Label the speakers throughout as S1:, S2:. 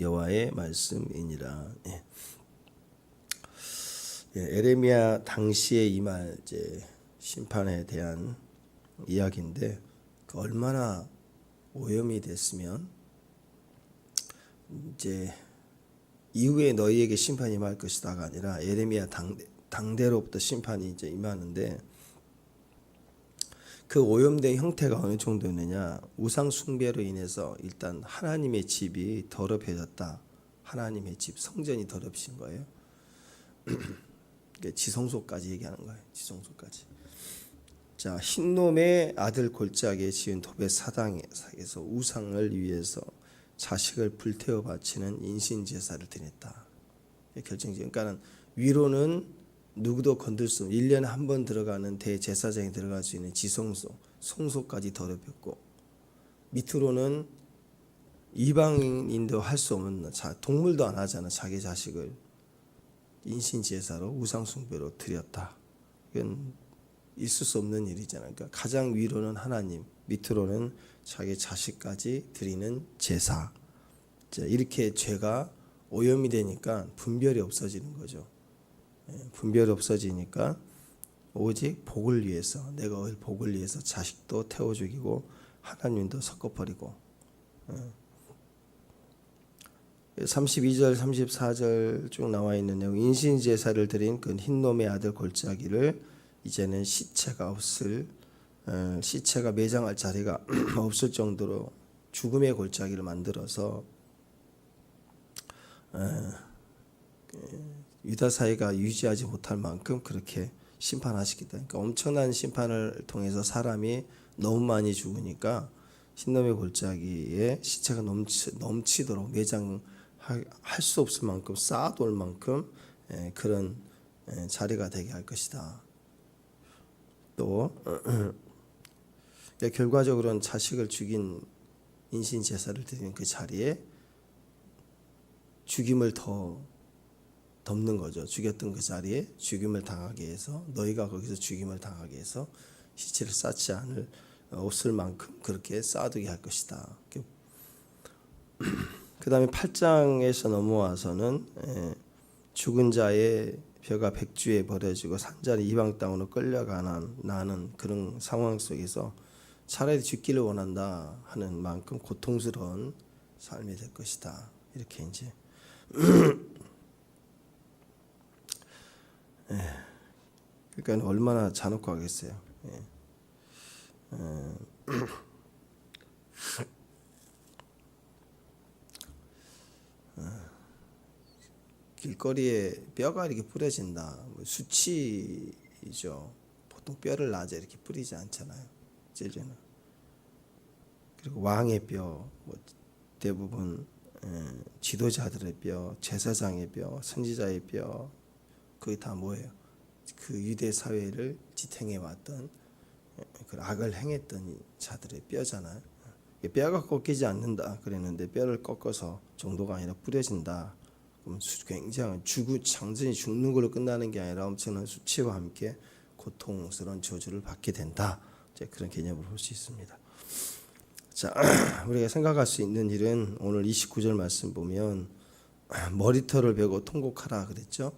S1: 여호와의 말씀이니라. 에레미야 당시에 임할 이제 심판에 대한 이야기인데, 얼마나 오염이 됐으면 이제 이후에 너희에게 심판이 임할 것이다가 아니라 에레미야 당대로부터 심판이 이제 임하는데, 그 오염된 형태가 어느 정도였느냐? 우상 숭배로 인해서 일단 하나님의 집이 더럽혀졌다. 하나님의 집 성전이 더럽혀진 거예요. 지성소까지 얘기하는 거예요. 지성소까지. 자, 흰놈의 아들 골짜기에 지은 도벳 사당에서 우상을 위해서 자식을 불태워 바치는 인신 제사를 드렸다. 결정적. 그러니까는 위로는 누구도 건들 수 없는 1년에 한 번 들어가는 대제사장이 들어갈 수 있는 지성소, 성소까지 더럽혔고, 밑으로는 이방인도 할 수 없는, 동물도 안 하잖아. 자기 자식을 인신 제사로 우상 숭배로 드렸다. 이건 있을 수 없는 일이잖아요. 그러니까 가장 위로는 하나님, 밑으로는 자기 자식까지 드리는 제사. 자, 이렇게 죄가 오염이 되니까 분별이 없어지는 거죠. 분별이 없어지니까 오직 복을 위해서, 내가 얻을 복을 위해서 자식도 태워 죽이고 하나님도 섞어버리고. 32절 34절 쭉 나와 있는 내용, 인신 제사를 드린 그 흰놈의 아들 골짜기를 이제는 시체가 매장할 자리가 없을 정도로 죽음의 골짜기를 만들어서 유다 사회가 유지하지 못할 만큼 그렇게 심판하시겠다. 그러니까 엄청난 심판을 통해서 사람이 너무 많이 죽으니까 흰놈의 골짜기에 시체가 넘치도록 매장할 수 없을 만큼 쌓아둘 만큼 그런 자리가 되게 할 것이다. 또 결과적으로는 자식을 죽인 인신 제사를 드리는 그 자리에 죽임을 더 덮는 거죠. 죽였던 그 자리에 죽임을 당하게 해서, 너희가 거기서 죽임을 당하게 해서 시체를 쌓지 않을 없을 만큼 그렇게 쌓아두게 할 것이다. 그 다음에 8장에서 넘어와서는 죽은 자의 벼가 백주에 버려지고 산자는 이방 땅으로 끌려가는 그런 상황 속에서 차라리 죽기를 원한다 하는 만큼 고통스러운 삶이 될 것이다. 이렇게 이제 그러니까 얼마나 잔혹하겠어요. 길거리에 뼈가 이렇게 뿌려진다. 수치이죠. 보통 뼈를 놔서 이렇게 뿌리지 않잖아요. 제주는. 그리고 왕의 뼈, 대부분 지도자들의 뼈, 제사장의 뼈, 선지자의 뼈, 그게 다 뭐예요? 그 유대 사회를 지탱해 왔던, 그 악을 행했던 자들의 뼈잖아요. 뼈가 꺾이지 않는다 그랬는데 뼈를 꺾어서 정도가 아니라 뿌려진다. 그럼 굉장히 장전이 죽는 걸로 끝나는 게 아니라 엄청난 수치와 함께 고통스러운 저주를 받게 된다. 그런 개념을 볼 수 있습니다. 자, 우리가 생각할 수 있는 일은 오늘 29절 말씀 보면 머리털을 베고 통곡하라 그랬죠.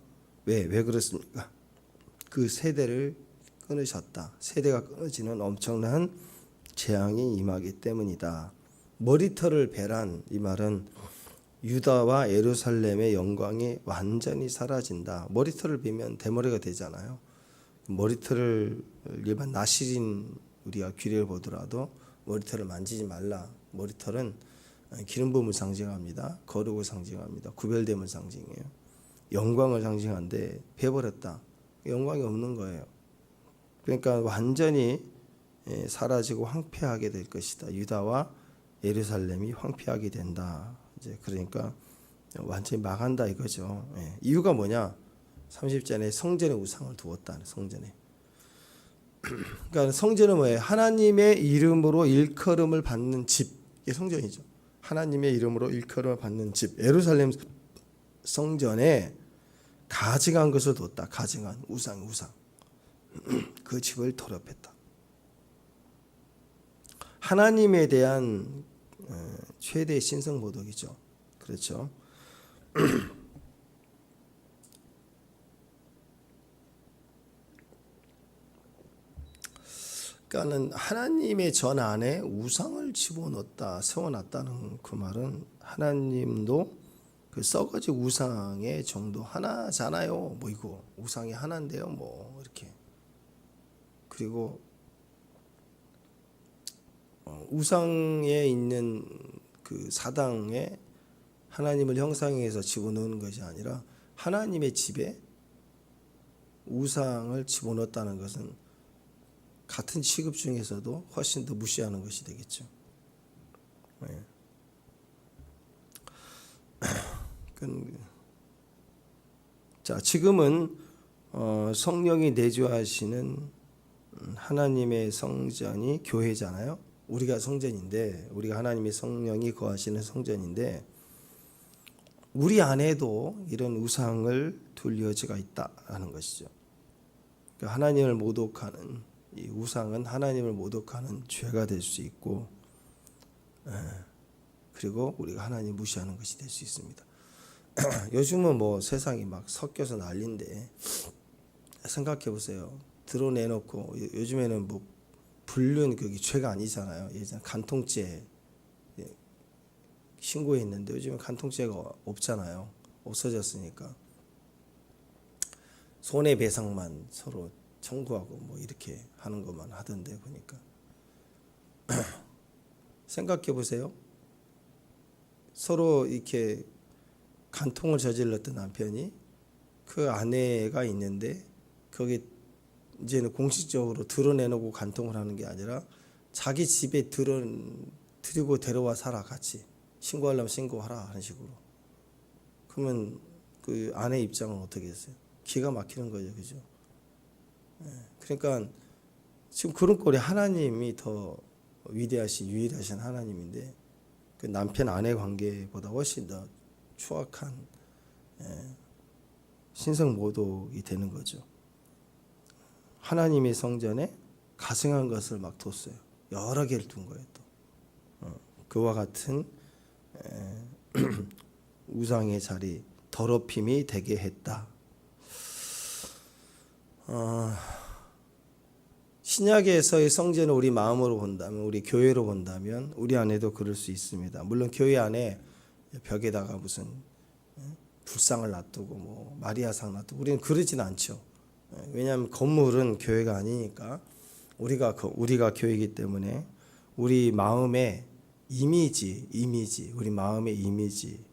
S1: 왜 그렇습니까? 그 세대를 끊으셨다. 세대가 끊어지는 엄청난 재앙이 임하기 때문이다. 머리털을 베란 이 말은 유다와 예루살렘의 영광이 완전히 사라진다. 머리털을 베면 대머리가 되잖아요. 머리털을 일반 나시린 우리가 귀를 보더라도 머리털을 만지지 말라. 머리털은 기름 부음을 상징합니다. 거룩을 상징합니다. 구별됨을 상징해요. 영광을 상징하는데 베버렸다. 영광이 없는 거예요. 그러니까 완전히 사라지고 황폐하게 될 것이다. 유다와 예루살렘이 황폐하게 된다. 이제 그러니까 완전히 망한다 이거죠. 이유가 뭐냐? 30절에 성전에 우상을 두었다. 성전에. 그러니까 성전은 뭐예요? 하나님의 이름으로 일컬음을 받는 집. 이게 성전이죠. 하나님의 이름으로 일컬음을 받는 집. 예루살렘 성전에 가증한 것을 뒀다. 가증한 우상. 그 집을 더럽혔다. 하나님에 대한 최대의 신성모독이죠. 그렇죠. 그러니까는 하나님의 전 안에 우상을 집어넣었다, 세워놨다는 그 말은 하나님도 그 썩어진 우상의 정도 하나잖아요. 뭐 이거 우상이 하나인데요, 뭐 이렇게. 그리고 우상에 있는 그 사당에 하나님을 형상해서 집어넣는 것이 아니라 하나님의 집에 우상을 집어넣었다는 것은 같은 취급 중에서도 훨씬 더 무시하는 것이 되겠죠. 네. 자, 지금은 성령이 내주하시는 하나님의 성전이 교회잖아요. 우리가 성전인데, 우리가 하나님의 성령이 거하시는 성전인데, 우리 안에도 이런 우상을 둘 여지가 있다는 것이죠. 하나님을 모독하는 이 우상은 하나님을 모독하는 죄가 될 수 있고, 그리고 우리가 하나님 무시하는 것이 될 수 있습니다. 요즘은 뭐 세상이 막 섞여서 난리인데 생각해 보세요. 드러내놓고 요즘에는 뭐 불륜 그게 죄가 아니잖아요. 예전 간통죄 신고했는데 요즘은 간통죄가 없잖아요. 없어졌으니까 손해배상만 서로 청구하고 뭐 이렇게 하는 것만 하던데 보니까 생각해 보세요. 서로 이렇게 간통을 저질렀던 남편이 그 아내가 있는데 거기 이제는 공식적으로 드러내놓고 간통을 하는 게 아니라 자기 집에 들이고 데려와 살아 같이 신고하려면 신고하라 하는 식으로. 그러면 그 아내 입장은 어떻게 했어요? 기가 막히는 거죠, 그죠? 그러니까 지금 그런 꼴이 하나님이 더 위대하신 유일하신 하나님인데 그 남편 아내 관계보다 훨씬 더 추악한 신성 모독이 되는 거죠. 하나님의 성전에 가증한 것을 막 뒀어요. 여러 개를 둔 거예요. 또 그와 같은 우상의 자리 더럽힘이 되게 했다. 신약에서의 성전을 우리 마음으로 본다면, 우리 교회로 본다면 우리 안에도 그럴 수 있습니다. 물론 교회 안에 벽에다가 무슨 불상을 놔두고 뭐 마리아상 놔두고 우리는 그러진 않죠. 왜냐하면 건물은 교회가 아니니까 우리가 교회이기 때문에 우리 마음의 이미지, 우리 마음의 이미지,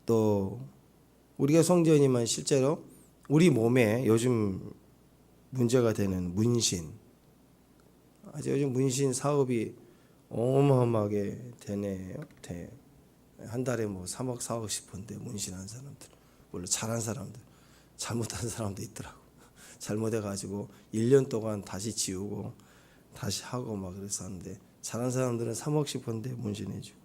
S1: 또 우리가 성전이면 실제로 우리 몸에 요즘 문제가 되는 문신, 아주 요즘 문신 사업이 어마어마하게 되네요. 한 달에 뭐 3억 4억씩 번대 문신한 사람들, 물론 잘한 사람들, 잘못한 사람도 있더라고. 잘못해가지고 1년 동안 다시 지우고 다시 하고 막 그래서 하는데 잘한 사람들은 3억씩 번대 문신해주고.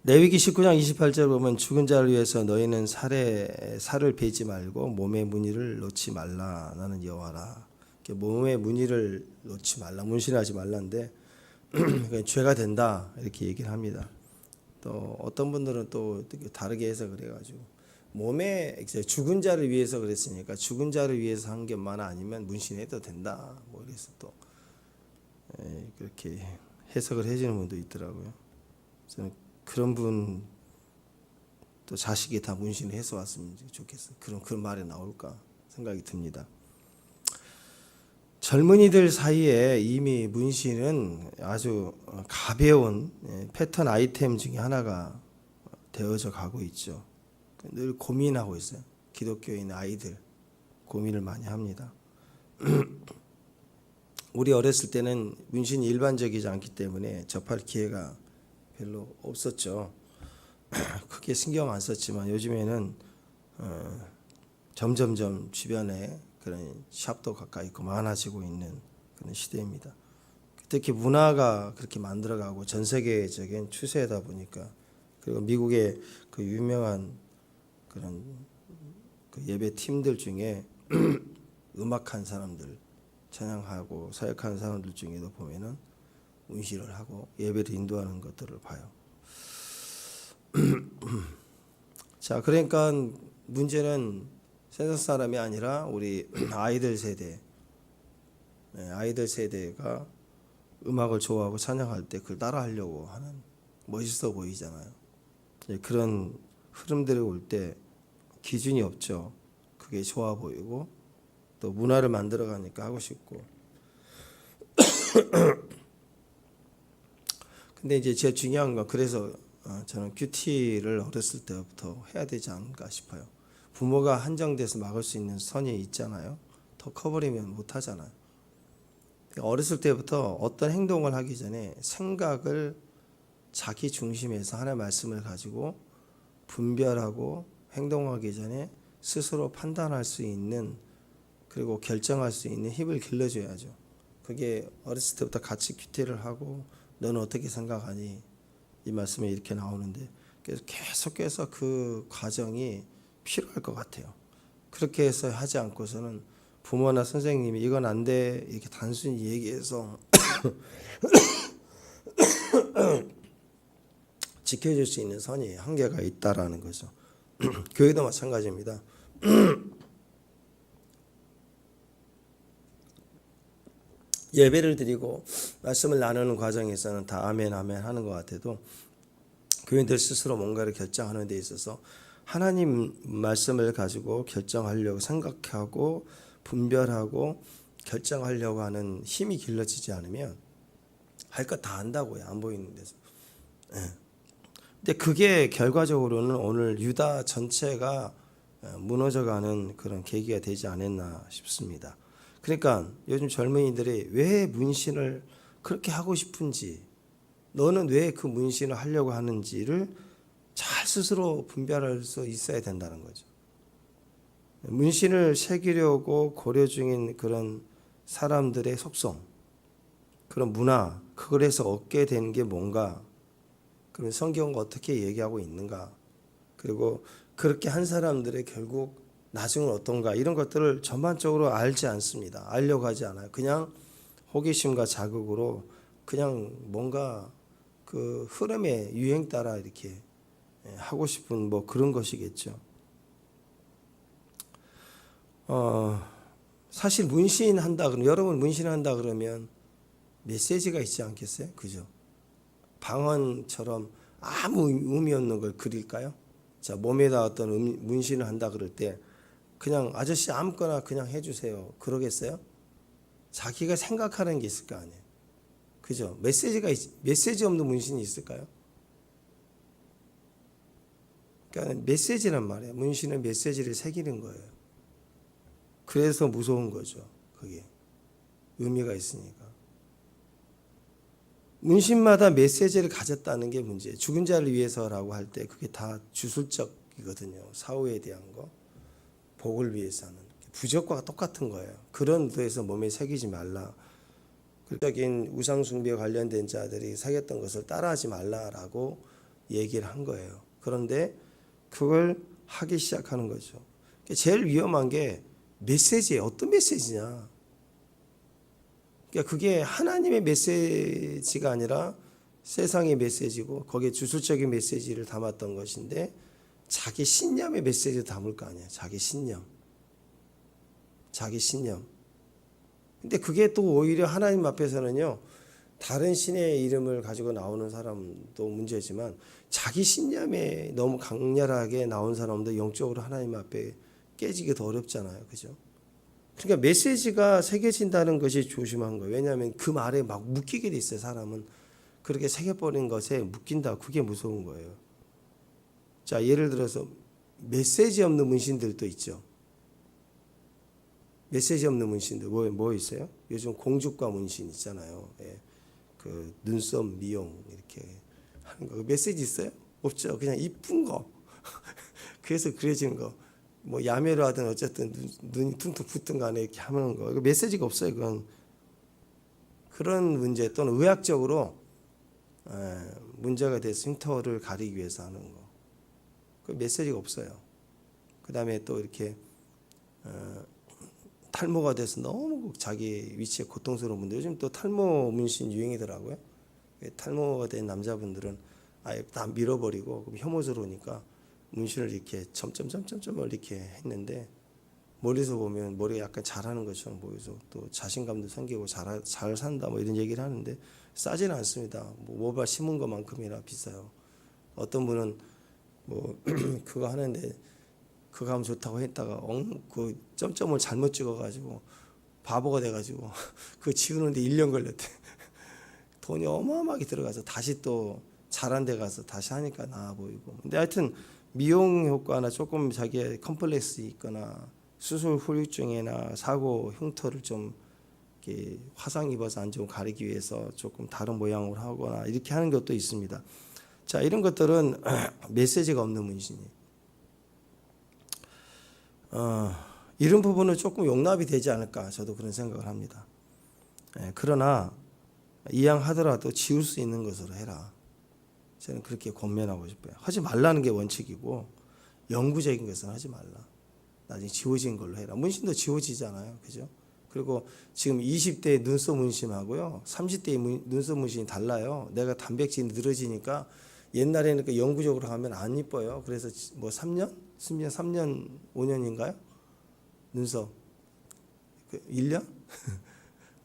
S1: 레위기 19장 28절 보면 죽은 자를 위해서 너희는 살을 베지 말고 몸에 무늬를 놓지 말라. 나는 여호와라. 몸에 무늬를 놓지 말라, 문신하지 말라인데 죄가 된다 이렇게 얘기를 합니다. 또 어떤 분들은 또 다르게 해서 그래가지고 몸에 죽은 자를 위해서 그랬으니까 죽은 자를 위해서 한 것만 아니면 문신해도 된다. 뭐 그래서 또 그렇게 해석을 해주는 분도 있더라고요. 저는 그런 분 또 자식이 다 문신을 해서 왔으면 좋겠어요. 그런 말이 나올까 생각이 듭니다. 젊은이들 사이에 이미 문신은 아주 가벼운 패턴 아이템 중에 하나가 되어져 가고 있죠. 늘 고민하고 있어요. 기독교인 아이들 고민을 많이 합니다. 우리 어렸을 때는 문신이 일반적이지 않기 때문에 접할 기회가 별로 없었죠. 크게 신경 안 썼지만 요즘에는 점점점 주변에 그런 샵도 가까이 있고 많아지고 있는 그런 시대입니다. 특히 문화가 그렇게 만들어가고 전 세계적인 추세다 보니까, 그리고 미국의 그 유명한 그런 그 예배 팀들 중에 음악한 사람들, 찬양하고 사역하는 사람들 중에도 보면은 문신을 하고 예배를 인도하는 것들을 봐요. 자, 그러니까 문제는 세상 사람이 아니라 우리 아이들 세대, 아이들 세대가 음악을 좋아하고 찬양할 때 그걸 따라하려고 하는, 멋있어 보이잖아요. 그런 흐름들이 올 때 기준이 없죠. 그게 좋아 보이고 또 문화를 만들어 가니까 하고 싶고. 근데 이제 제일 중요한 건, 그래서 저는 큐티를 어렸을 때부터 해야 되지 않을까 싶어요. 부모가 한정돼서 막을 수 있는 선이 있잖아요. 더 커버리면 못 하잖아요. 어렸을 때부터 어떤 행동을 하기 전에 생각을 자기 중심에서 하나의 말씀을 가지고 분별하고 행동하기 전에 스스로 판단할 수 있는, 그리고 결정할 수 있는 힘을 길러줘야죠. 그게 어렸을 때부터 같이 큐티를 하고 너는 어떻게 생각하니? 이 말씀이 이렇게 나오는데, 그래서 계속해서 그 과정이 필요할 것 같아요. 그렇게 해서 하지 않고서는 부모나 선생님이 이건 안 돼 이렇게 단순히 얘기해서 지켜줄 수 있는 선이 한계가 있다라는 거죠. 교회도 마찬가지입니다. 예배를 드리고 말씀을 나누는 과정에서는 다 아멘 아멘 하는 것 같아도, 교인들 스스로 뭔가를 결정하는 데 있어서 하나님 말씀을 가지고 결정하려고 생각하고 분별하고 결정하려고 하는 힘이 길러지지 않으면 할 것 다 한다고요. 안 보이는 데서. 근데 그게 결과적으로는 오늘 유다 전체가 무너져가는 그런 계기가 되지 않았나 싶습니다. 그러니까 요즘 젊은이들이 왜 문신을 그렇게 하고 싶은지, 너는 왜 그 문신을 하려고 하는지를 잘 스스로 분별할 수 있어야 된다는 거죠. 문신을 새기려고 고려 중인 그런 사람들의 속성, 그런 문화, 그걸에서 얻게 되는 게 뭔가, 그럼 성경은 어떻게 얘기하고 있는가, 그리고 그렇게 한 사람들의 결국 나중은 어떤가, 이런 것들을 전반적으로 알지 않습니다. 알려고 하지 않아요. 그냥 호기심과 자극으로 그냥 뭔가 그 흐름의 유행 따라 이렇게 하고 싶은 뭐 그런 것이겠죠. 사실 문신한다 그러면, 여러분 문신한다 그러면 메시지가 있지 않겠어요? 그죠? 방언처럼 아무 의미 없는 걸 그릴까요? 자, 몸에다 어떤 문신을 한다 그럴 때 그냥 아저씨 아무거나 그냥 해주세요, 그러겠어요? 자기가 생각하는 게 있을 거 아니에요. 그죠? 메시지 없는 문신이 있을까요? 그러니까 메시지란 말이에요. 문신은 메시지를 새기는 거예요. 그래서 무서운 거죠. 그게 의미가 있으니까. 문신마다 메시지를 가졌다는 게 문제예요. 죽은 자를 위해서라고 할 때 그게 다 주술적이거든요. 사후에 대한 거, 복을 위해서 하는 부적과 똑같은 거예요. 그런 의도에서 몸에 새기지 말라. 극적인 우상 숭배에 관련된 자들이 새겼던 것을 따라하지 말라라고 얘기를 한 거예요. 그런데 그걸 하기 시작하는 거죠. 제일 위험한 게 메시지예요. 어떤 메시지냐? 그러니까 그게 하나님의 메시지가 아니라 세상의 메시지고, 거기에 주술적인 메시지를 담았던 것인데 자기 신념의 메시지를 담을 거 아니에요. 자기 신념. 근데 그게 또 오히려 하나님 앞에서는요, 다른 신의 이름을 가지고 나오는 사람도 문제지만 자기 신념에 너무 강렬하게 나온 사람도 영적으로 하나님 앞에 깨지기 더 어렵잖아요. 그죠? 그러니까 메시지가 새겨진다는 것이 조심한 거예요. 왜냐하면 그 말에 막 묶이게 돼 있어요. 사람은 그렇게 새겨버린 것에 묶인다. 그게 무서운 거예요. 자, 예를 들어서 메시지 없는 문신들도 있죠. 메시지 없는 문신들 뭐 있어요? 요즘 공주과 문신 있잖아요. 예. 그 눈썹 미용 이렇게 하는 거 메시지 있어요? 없죠. 그냥 이쁜 거. 그래서 그려지는 거. 뭐 야매로 하든 어쨌든 눈이 퉁퉁 붙든 간에 이렇게 하는 거. 이거 메시지가 없어요. 그건 그런 문제, 또는 의학적으로 문제가 돼서 흉터를 가리기 위해서 하는 거. 그 메시지가 없어요. 그 다음에 또 이렇게 탈모가 돼서 너무 자기 위치에 고통스러운 분들, 요즘 또 탈모 문신 유행이더라고요. 탈모가 된 남자분들은 아예 다 밀어버리고 그럼 혐오스러우니까 문신을 이렇게 점점점점점을 이렇게 했는데 멀리서 보면 머리가 약간 잘하는 것처럼 보여서 또 자신감도 생기고 잘 산다 뭐 이런 얘기를 하는데 싸지는 않습니다. 뭐 모발 심은 것만큼이나 비싸요. 어떤 분은 뭐 그거 하는데 그거 하면 좋다고 했다가 그 점점을 잘못 찍어가지고 바보가 돼가지고 그거 지우는데 1년 걸렸대. 돈이 어마어마하게 들어가서 다시 또 잘한 데 가서 다시 하니까 나아 보이고. 근데 하여튼 미용 효과나 조금 자기의 컴플렉스 있거나 수술 후유증이나 사고 흉터를 좀 이렇게 화상 입어서 안 좋은 거 가리기 위해서 조금 다른 모양으로 하거나 이렇게 하는 것도 있습니다. 자, 이런 것들은 메시지가 없는 문신이에요. 이런 부분은 조금 용납이 되지 않을까 저도 그런 생각을 합니다. 그러나 이왕하더라도 지울 수 있는 것으로 해라. 저는 그렇게 권면하고 싶어요. 하지 말라는 게 원칙이고 영구적인 것은 하지 말라. 나중에 지워진 걸로 해라. 문신도 지워지잖아요. 그죠? 그리고 지금 20대 눈썹 문신하고요 30대의 눈썹 문신이 달라요. 내가 단백질이 늘어지니까 옛날에는 그 영구적으로 하면 안 이뻐요. 그래서 뭐 3년? 5년인가요? 눈썹 1년?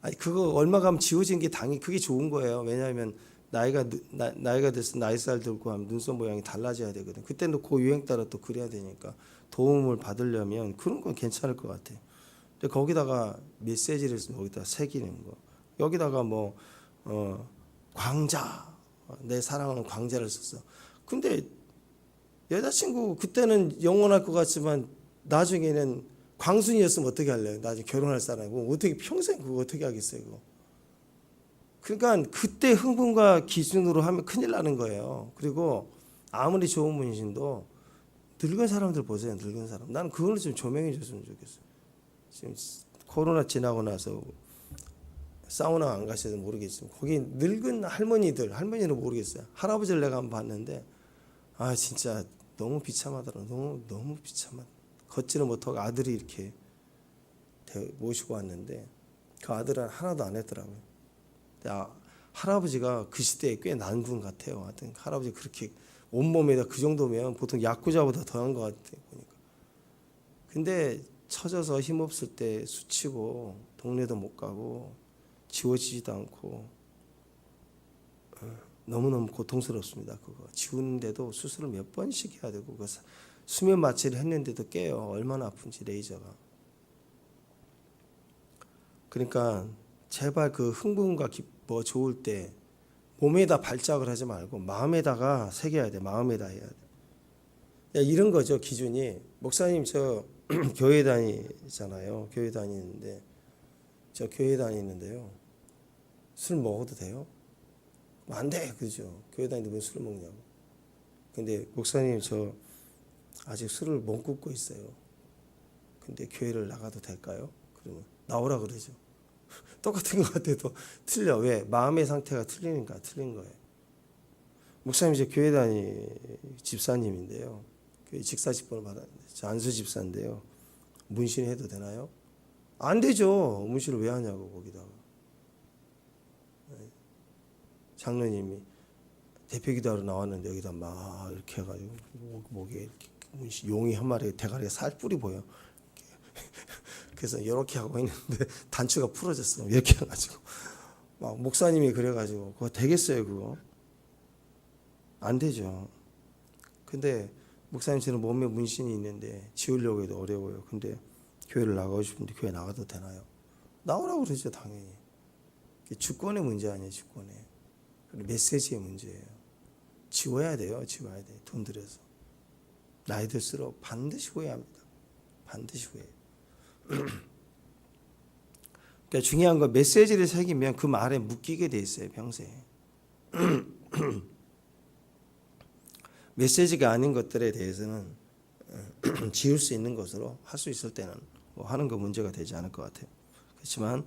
S1: 아니 그거 얼마 가면 지워지는 게 당연히 그게 좋은 거예요. 왜냐하면 나이가 돼서 나이살 들고 하면 눈썹 모양이 달라져야 되거든. 그때는 그 유행 따라 또 그래야 되니까 도움을 받으려면 그런 건 괜찮을 것 같아요. 근데 거기다가 메시지를 여기다 새기는 거. 여기다가 뭐 광자 내 사랑하는 광자를 썼어. 근데 여자친구 그때는 영원할 것 같지만 나중에는 광순이었으면 어떻게 할래요? 나중에 결혼할 사람이고 어떻게 평생 그거 어떻게 하겠어요? 그거. 그러니까 그때 흥분과 기준으로 하면 큰일 나는 거예요. 그리고 아무리 좋은 문신도 늙은 사람들 보세요. 늙은 사람. 나는 그걸 좀 조명해 줬으면 좋겠어요. 지금 코로나 지나고 나서 사우나 안 가셔도 모르겠지만 거기 늙은 할머니는 모르겠어요. 할아버지를 내가 한번 봤는데 아 진짜 너무 비참하더라. 너무 비참하다. 걷지는 못하고 아들이 이렇게 모시고 왔는데 그 아들은 하나도 안 했더라고요. 할아버지가 그 시대에 꽤 나은 분 같아요. 하여튼 할아버지 그렇게 온몸에다 그 정도면 보통 야쿠자보다 더한 것 같아요. 보니까. 근데 처져서 힘없을 때 수치고 동네도 못 가고 지워지지도 않고 너무너무 고통스럽습니다. 그거 지우는데도 수술을 몇 번씩 해야 되고 그 수면 마취를 했는데도 깨요. 얼마나 아픈지 레이저가. 그러니까 제발 그 흥분과 기뻐 좋을 때 몸에다 발작을 하지 말고 마음에다가 새겨야 돼. 마음에다 해야 돼. 야, 이런 거죠 기준이. 목사님 저 교회 다니잖아요. 교회 다니는데요. 술 먹어도 돼요? 안 돼, 그죠? 교회 다니는데 왜 술을 먹냐고. 근데 목사님 저 아직 술을 못 굽고 있어요. 근데 교회를 나가도 될까요? 그러면 나오라 그러죠. 똑같은 것 같아도 틀려. 왜? 마음의 상태가 틀리니까 틀린 거예요. 목사님 이제 교회 다니 집사님인데요. 교회 직사 직분을 받았는데 저 안수 집사인데요. 문신해도 되나요? 안 되죠. 문신을 왜 하냐고 거기다가. 장로님이 대표기도하러 나왔는데 여기다 막 이렇게 해가지고 목에 이렇게 문신 용이 한 마리 대가리에 살 뿔이 보여. 그래서 이렇게 하고 있는데 단추가 풀어졌어. 이렇게 해가지고 막 목사님이 그래가지고 그거 되겠어요 그거? 안 되죠. 근데 목사님 저는 몸에 문신이 있는데 지우려고 해도 어려워요. 근데 교회를 나가고 싶은데 교회 나가도 되나요? 나오라고 그러죠 당연히. 주권의 문제 아니에요 주권의. 메시지의 문제예요. 지워야 돼요. 지워야 돼. 돈 들여서. 나이 들수록 반드시 후회합니다. 반드시 후회해요. 그러니까 중요한 건 메시지를 새기면 그 말에 묶이게 돼 있어요. 평생. 메시지가 아닌 것들에 대해서는 지울 수 있는 것으로 할 수 있을 때는 뭐 하는 거 문제가 되지 않을 것 같아요. 그렇지만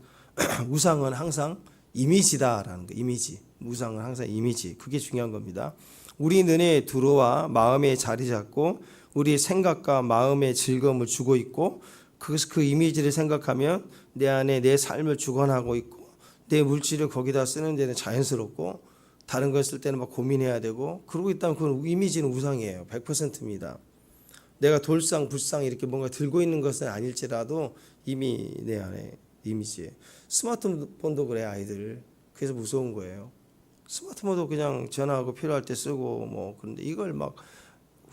S1: 우상은 항상 이미지다라는 거. 이미지. 우상은 항상 이미지. 그게 중요한 겁니다. 우리 눈에 들어와 마음에 자리 잡고 우리의 생각과 마음의 즐거움을 주고 있고 그래서 그 이미지를 생각하면 내 안에 내 삶을 주관하고 있고 내 물질을 거기다 쓰는 데는 자연스럽고 다른 걸 쓸 때는 막 고민해야 되고 그러고 있다면 그건 이미지는 우상이에요. 100%입니다. 내가 돌상 불상 이렇게 뭔가 들고 있는 것은 아닐지라도 이미 내 안에 이미지에. 스마트폰도 그래 아이들. 그래서 무서운 거예요. 스마트폰도 그냥 전화하고 필요할 때 쓰고 뭐 그런데 이걸 막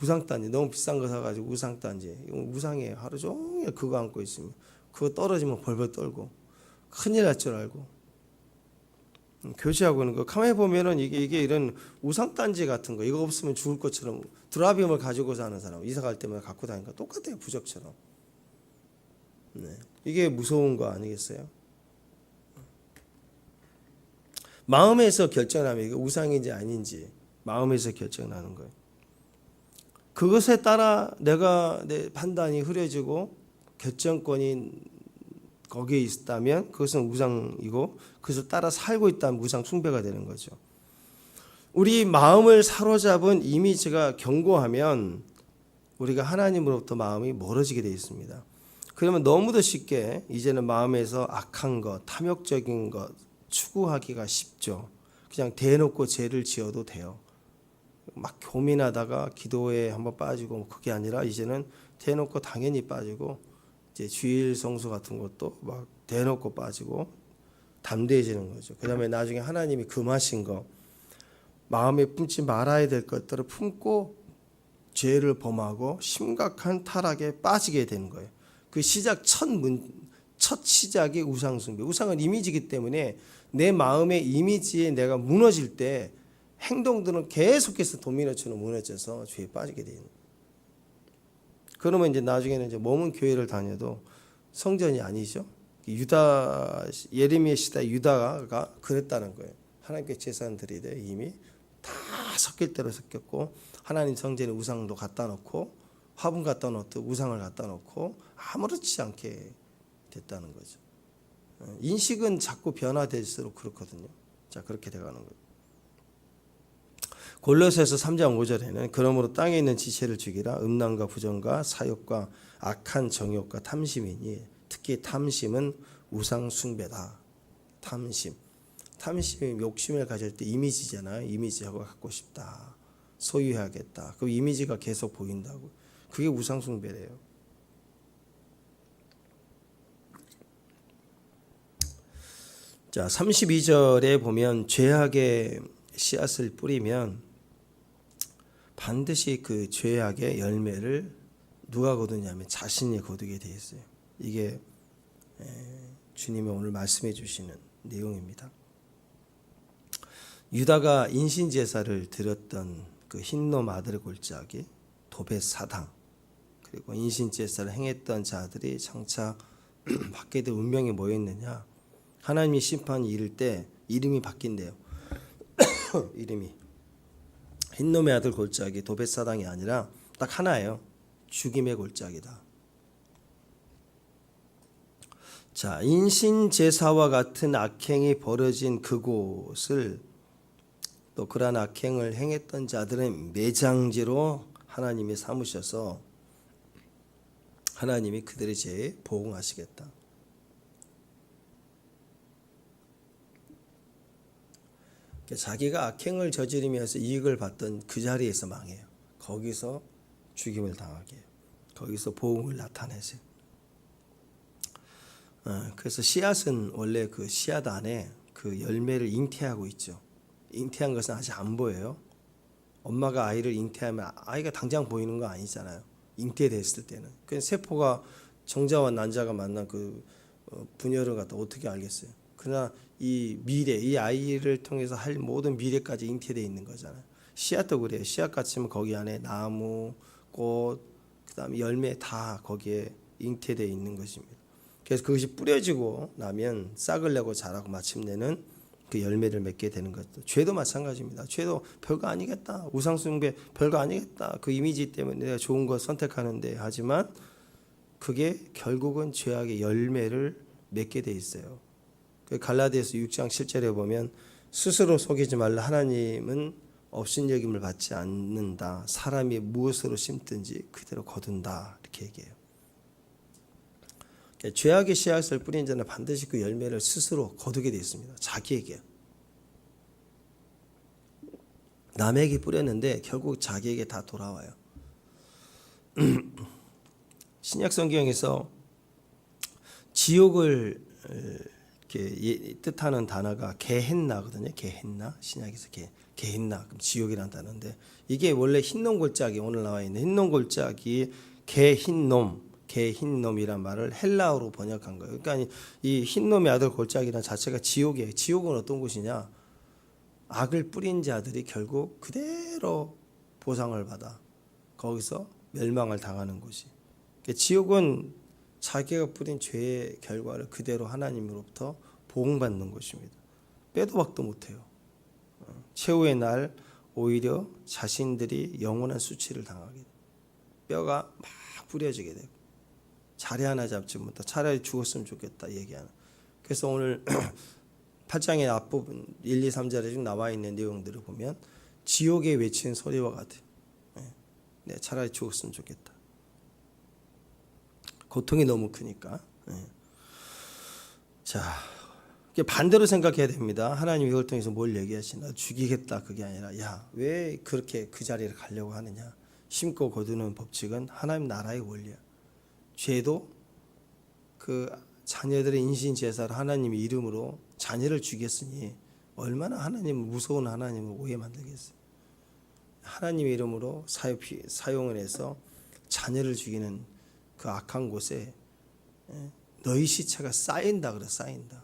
S1: 우상단지 너무 비싼 거 사가지고 우상단지 이거 우상이에요. 하루 종일 그거 안고 있으면 그거 떨어지면 벌벌 떨고 큰일 날 줄 알고 교제하고 있는 거 가만히 보면은 이게 이런 우상단지 같은 거 이거 없으면 죽을 것처럼 드라비움을 가지고 사는 사람 이사 갈 때마다 갖고 다니니까 똑같아요. 부적처럼. 네. 이게 무서운 거 아니겠어요? 마음에서 결정하면 이게 우상인지 아닌지 마음에서 결정나는 거예요. 그것에 따라 내 판단이 흐려지고 결정권이 거기에 있다면 그것은 우상이고 그것을 따라 살고 있다면 우상 숭배가 되는 거죠. 우리 마음을 사로잡은 이미지가 견고하면 우리가 하나님으로부터 마음이 멀어지게 되어 있습니다. 그러면 너무도 쉽게 이제는 마음에서 악한 것, 탐욕적인 것 추구하기가 쉽죠. 그냥 대놓고 죄를 지어도 돼요. 막 고민하다가 기도에 한번 빠지고 그게 아니라 이제는 대놓고 당연히 빠지고 이제 주일 성수 같은 것도 막 대놓고 빠지고 담대해지는 거죠. 그다음에 나중에 하나님이 금하신 거 마음에 품지 말아야 될 것들을 품고 죄를 범하고 심각한 타락에 빠지게 되는 거예요. 그 시작 첫 시작이 우상 숭배. 우상은 이미지이기 때문에 내 마음의 이미지에 내가 무너질 때 행동들은 계속해서 도미노처럼 무너져서 죄에 빠지게 돼요. 그러면 이제 나중에는 이제 몸은 교회를 다녀도 성전이 아니죠. 예레미야 시대 유다가 그랬다는 거예요. 하나님께 제사는 드리되 이미 다 섞일 대로 섞였고 하나님 성전에 우상도 갖다 놓고 화분 갖다 놓고 우상을 갖다 놓고 아무렇지 않게 됐다는 거죠. 인식은 자꾸 변화될수록 그렇거든요. 자, 그렇게 돼가는 거예요. 골로새서 3장 5절에는 그러므로 땅에 있는 지체를 죽이라 음란과 부정과 사욕과 악한 정욕과 탐심이니 특히 탐심은 우상 숭배다. 탐심이 욕심을 가질 때 이미지잖아요. 이미지하고 갖고 싶다. 소유해야겠다. 그 이미지가 계속 보인다고. 그게 우상 숭배래요. 자, 32절에 보면 죄악의 씨앗을 뿌리면 반드시 그 죄악의 열매를 누가 거두냐면 자신이 거두게 되어 있어요. 이게 주님이 오늘 말씀해 주시는 내용입니다. 유다가 인신제사를 드렸던 그 흰놈 아들의 골짜기 도벳 사당 그리고 인신제사를 행했던 자들이 장차 받게 될 운명이 뭐였느냐. 하나님이 심판이 이를 때 이름이 바뀐대요. 이름이 흰놈의 아들 골짜기 도벳 사당이 아니라 딱 하나예요. 죽임의 골짜기다. 자, 인신제사와 같은 악행이 벌어진 그곳을 또 그러한 악행을 행했던 자들은 매장지로 하나님이 삼으셔서 하나님이 그들의 죄에 보응하시겠다. 자기가 악행을 저지르면서 이익을 받던 그 자리에서 망해요. 거기서 죽임을 당하게 해요. 거기서 보응을 나타내세요. 그래서 씨앗은 원래 그 씨앗 안에 그 열매를 잉태하고 있죠. 잉태한 것은 아직 안 보여요. 엄마가 아이를 잉태하면 아이가 당장 보이는 거 아니잖아요. 잉태됐을 때는. 그 세포가 정자와 난자가 만난 그 분열을 갖다 어떻게 알겠어요. 그러나 이 미래, 이 아이를 통해서 할 모든 미래까지 잉태되어 있는 거잖아요. 씨앗도 그래요. 씨앗 같으면 거기 안에 나무, 꽃, 그다음에 열매 다 거기에 잉태되어 있는 것입니다. 그래서 그것이 뿌려지고 나면 싹을 내고 자라고 마침내는 그 열매를 맺게 되는 것도. 죄도 마찬가지입니다. 죄도 별거 아니겠다. 우상숭배 별거 아니겠다. 그 이미지 때문에 내가 좋은 것 선택하는데 하지만 그게 결국은 죄악의 열매를 맺게 돼 있어요. 갈라디아서 6장 7절에 보면 스스로 속이지 말라. 하나님은 업신여김을 받지 않는다. 사람이 무엇으로 심든지 그대로 거둔다. 이렇게 얘기해요. 죄악의 씨앗을 뿌린 자는 반드시 그 열매를 스스로 거두게 되어 있습니다. 자기에게. 남에게 뿌렸는데 결국 자기에게 다 돌아와요. 신약 성경에서 지옥을 이렇게 뜻하는 단어가 게헨나거든요. 게헨나, 신약에서 게헨나, 그럼 지옥이라는 단어인데, 이게 원래 흰놈 골짜기, 오늘 나와 있는 흰놈 골짜기 게흰놈이란 말을 헬라어로 번역한 거예요. 그러니까 이 흰놈의 아들 골짜기란 자체가 지옥이에요. 지옥은 어떤 곳이냐? 악을 뿌린 자들이 결국 그대로 보상을 받아 거기서 멸망을 당하는 곳이. 그러니까 지옥은 자기가 뿌린 죄의 결과를 그대로 하나님으로부터 보응받는 곳입니다. 빼도 박도 못해요. 최후의 날 오히려 자신들이 영원한 수치를 당하게 돼요. 뼈가 막 부려지게 되고 자리 하나 잡지 못하고 차라리 죽었으면 좋겠다 얘기하는. 그래서 오늘 8장의 앞부분 1, 2, 3절에 지금 나와 있는 내용들을 보면 지옥에 외치는 소리와 같아요. 네, 차라리 죽었으면 좋겠다. 고통이 너무 크니까. 자, 반대로 생각해야 됩니다. 하나님이 이걸 통해서 뭘 얘기하시나? 죽이겠다 그게 아니라, 야, 왜 그렇게 그 자리를 가려고 하느냐? 심고 거두는 법칙은 하나님 나라의 원리야. 죄도 그 자녀들의 인신 제사를 하나님의 이름으로 자녀를 죽였으니 얼마나 하나님을 무서운 하나님을 오해 만들겠어요. 하나님의 이름으로 사용을 해서 자녀를 죽이는 그 악한 곳에 너희 시체가 쌓인다 그래. 쌓인다.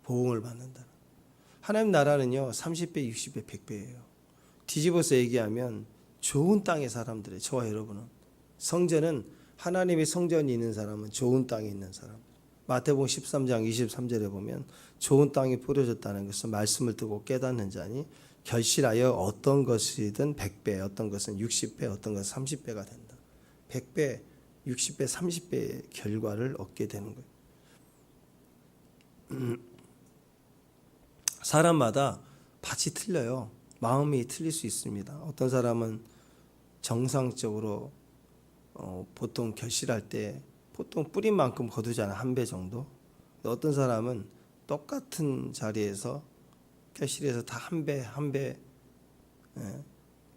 S1: 보응을 받는다. 하나님 나라는요 30배, 60배, 100배예요. 뒤집어서 얘기하면 좋은 땅의 사람들의, 저와 여러분은, 성전은 하나님의 성전이 있는 사람은 좋은 땅에 있는 사람. 마태복음 13장 23절에 보면 좋은 땅이 뿌려졌다는 것은 말씀을 듣고 깨닫는 자니 결실하여 어떤 것이든 100배, 어떤 것은 60배, 어떤 것은 30배가 된다. 100배, 60배, 30배의 결과를 얻게 되는 거예요. 사람마다 밭이 틀려요. 마음이 틀릴 수 있습니다. 어떤 사람은 정상적으로 보통 결실할 때 보통 뿌린 만큼 거두잖아요. 1배 정도. 어떤 사람은 똑같은 자리에서 결실해서 다 한 배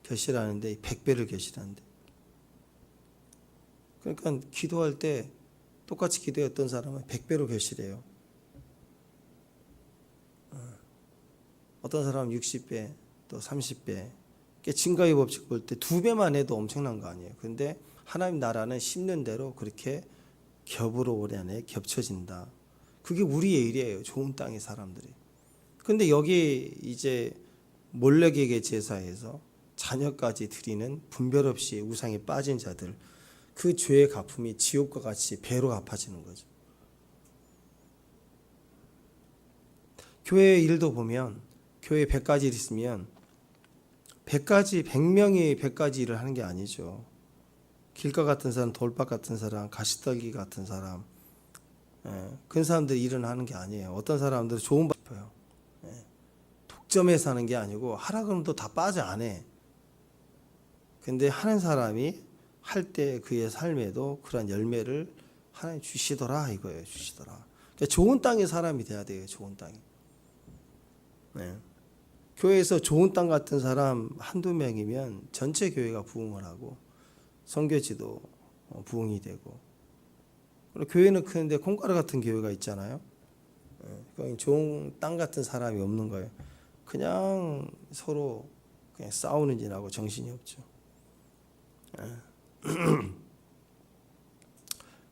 S1: 결실하는데 100배를 결실하는데. 그러니까 기도할 때 똑같이 기도했던 사람은 100배로 결실해요. 어떤 사람은 60배, 또 30배. 증가의 법칙 볼 때 2배만 해도 엄청난 거 아니에요. 그런데 하나님 나라는 심는 대로 그렇게 겹으로 오래 안에 겹쳐진다. 그게 우리의 일이에요. 좋은 땅의 사람들이. 근데 여기 이제 몰렉에게 제사해서 자녀까지 드리는 분별 없이 우상에 빠진 자들, 그 죄의 갚음이 지옥과 같이 배로 갚아지는 거죠. 교회 일도 보면 교회 100가지 일 있으면 100명이 100가지 일을 하는 게 아니죠. 길가 같은 사람, 돌박 같은 사람, 가시떨기 같은 사람, 그런 사람들이 일은 하는 게 아니에요. 어떤 사람들은 좋은 밥 싶어요. 독점해서 하는 게 아니고 하라 그러면 또 다 빠져 안 해. 근데 하는 사람이 할 때 그의 삶에도 그런 열매를 하나님 주시더라 이거예요. 주시더라. 그러니까 좋은 땅의 사람이 돼야 돼요. 좋은 땅이. 교회에서 좋은 땅 같은 사람 한두 명이면 전체 교회가 부흥을 하고 선교지도 부흥이 되고. 그리고 교회는 크는데 콩가루 같은 교회가 있잖아요. 좋은 땅 같은 사람이 없는 거예요. 그냥 서로 그냥 싸우는 짓하고 정신이 없죠.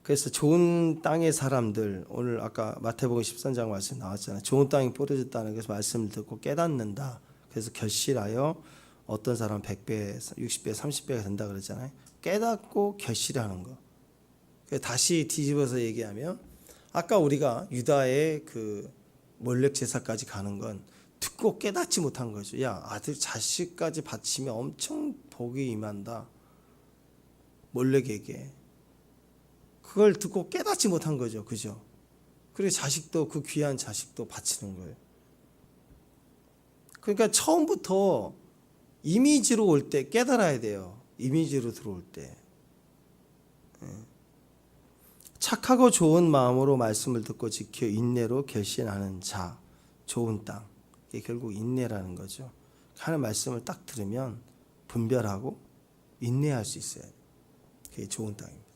S1: 그래서 좋은 땅의 사람들, 오늘 아까 마태복음 13장 말씀 나왔잖아요. 좋은 땅이 뿌려졌다는 것을 말씀을 듣고 깨닫는다. 그래서 결실하여 어떤 사람 100배, 60배, 30배가 된다 그랬잖아요. 깨닫고 결실하는 거. 다시 뒤집어서 얘기하면 아까 우리가 유다의 그 몰렉 제사까지 가는 건 듣고 깨닫지 못한 거죠. 야, 아들 자식까지 바치면 엄청 복이 임한다. 몰렉에게. 그걸 듣고 깨닫지 못한 거죠. 그죠? 그리고 자식도, 그 귀한 자식도 바치는 거예요. 그러니까 처음부터 이미지로 올 때 깨달아야 돼요. 이미지로 들어올 때. 착하고 좋은 마음으로 말씀을 듣고 지켜 인내로 결신하는 자, 좋은 땅. 이게 결국 인내라는 거죠. 하는 말씀을 딱 들으면 분별하고 인내할 수 있어야 돼요. 그게 좋은 땅입니다.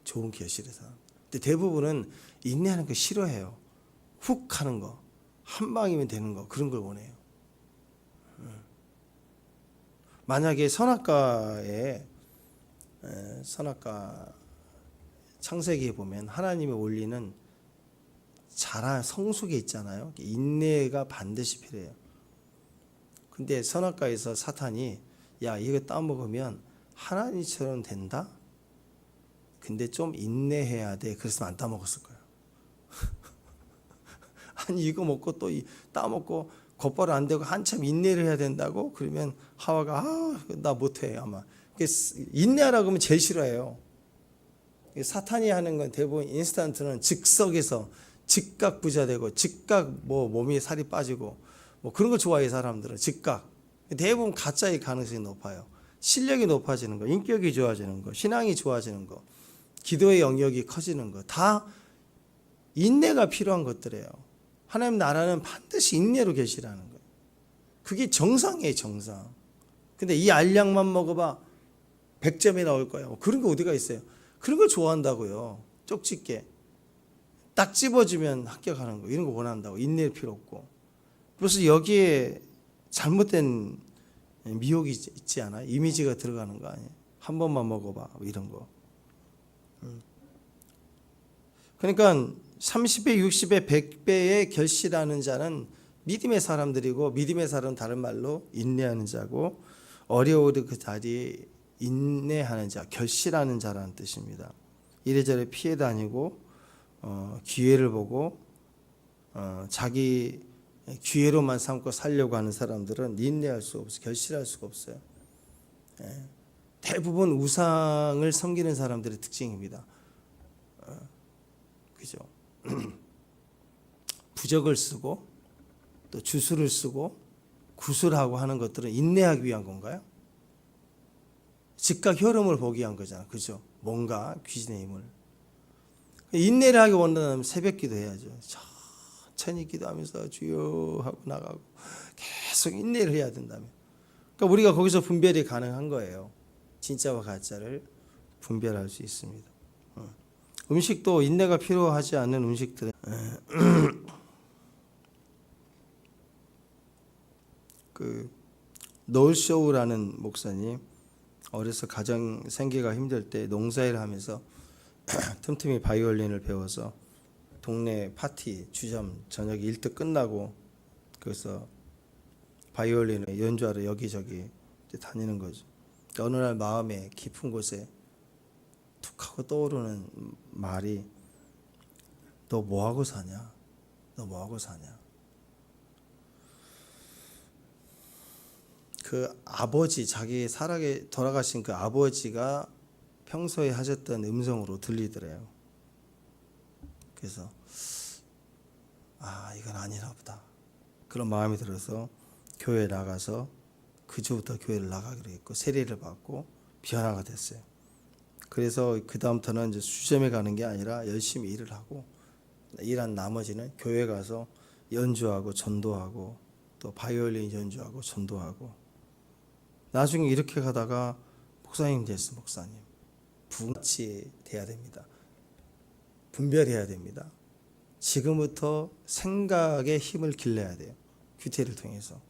S1: 좋은 결실의 사람. 근데 대부분은 인내하는 거 싫어해요. 훅 하는 거, 한 방이면 되는 거, 그런 걸 원해요. 만약에 선악과에 선악과 창세기에 보면 하나님이 올리는 자라 성숙에 있잖아요. 인내가 반드시 필요해요. 근데 선악과에서 사탄이 야 이거 따먹으면 하나님처럼 된다? 근데 좀 인내해야 돼. 그래서 안 따먹었을 거예요. 아니 이거 먹고 또 따먹고 곧바로 안 되고 한참 인내를 해야 된다고? 그러면 하와가 나 못해 아마. 인내하라고 하면 제일 싫어해요. 사탄이 하는 건 대부분 인스턴트는 즉석에서 즉각 부자 되고 즉각 뭐 몸이 살이 빠지고 뭐 그런 걸 좋아해요. 사람들은 즉각. 대부분 가짜의 가능성이 높아요. 실력이 높아지는 거, 인격이 좋아지는 거, 신앙이 좋아지는 거, 기도의 영역이 커지는 거, 다 인내가 필요한 것들이에요. 하나님 나라는 반드시 인내로 계시라는 거예요. 그게 정상이에요, 정상. 근데 이 알약만 먹어봐 100점이 나올 거야. 그런 거 어디가 있어요? 그런 걸 좋아한다고요. 쪽집게 딱 집어주면 합격하는 거 이런 거 원한다고. 인내일 필요 없고. 그래서 여기에 잘못된 미혹이 있지 않아요? 이미지가 들어가는 거 아니에요? 한 번만 먹어봐 이런 거. 그러니까 30배, 60배, 100배의 결실하는 자는 믿음의 사람들이고, 믿음의 사람은 다른 말로 인내하는 자고, 어려우리 그 자리에 인내하는 자, 결실하는 자라는 뜻입니다. 이래저래 피해 다니고 기회를 보고 자기 기회로만 삼고 살려고 하는 사람들은 인내할 수 없어요. 결실할 수가 없어요. 대부분 우상을 섬기는 사람들의 특징입니다. 그죠? 부적을 쓰고 또 주술을 쓰고 구술하고 하는 것들은 인내하기 위한 건가요? 즉각 효름을 보기 위한 거잖아. 그죠? 뭔가 귀신의 힘을. 인내를 하기 원한다면 새벽 기도해야죠. 천천히 기도하면서 주여 하고 나가고 계속 인내를 해야 된다면. 그러니까 우리가 거기서 분별이 가능한 거예요. 진짜와 가짜를 분별할 수 있습니다. 음식도 인내가 필요하지 않는 음식들. 그 노을쇼우라는 목사님 어려서 가정 생계가 힘들 때 농사일을 하면서 틈틈이 바이올린을 배워서 동네 파티 주점 저녁 일도 끝나고 그래서 바이올린을 연주하러 여기저기 다니는 거죠. 어느 날 마음에 깊은 곳에 툭 하고 떠오르는 말이 너 뭐하고 사냐? 너 뭐하고 사냐? 그 아버지, 자기 살아게 돌아가신 그 아버지가 평소에 하셨던 음성으로 들리더래요. 그래서 이건 아니나 보다. 그런 마음이 들어서 교회에 나가서 그 주부터 교회를 나가기로 했고 세례를 받고 변화가 됐어요. 그래서 그 다음부터는 이제 수점에 가는 게 아니라 열심히 일을 하고 일한 나머지는 교회 가서 연주하고 전도하고 또 바이올린 연주하고 전도하고 나중에 이렇게 가다가 목사님 됐어. 목사님 부같이 돼야 됩니다. 분별해야 됩니다. 지금부터 생각의 힘을 길러야 돼요. 규태를 통해서.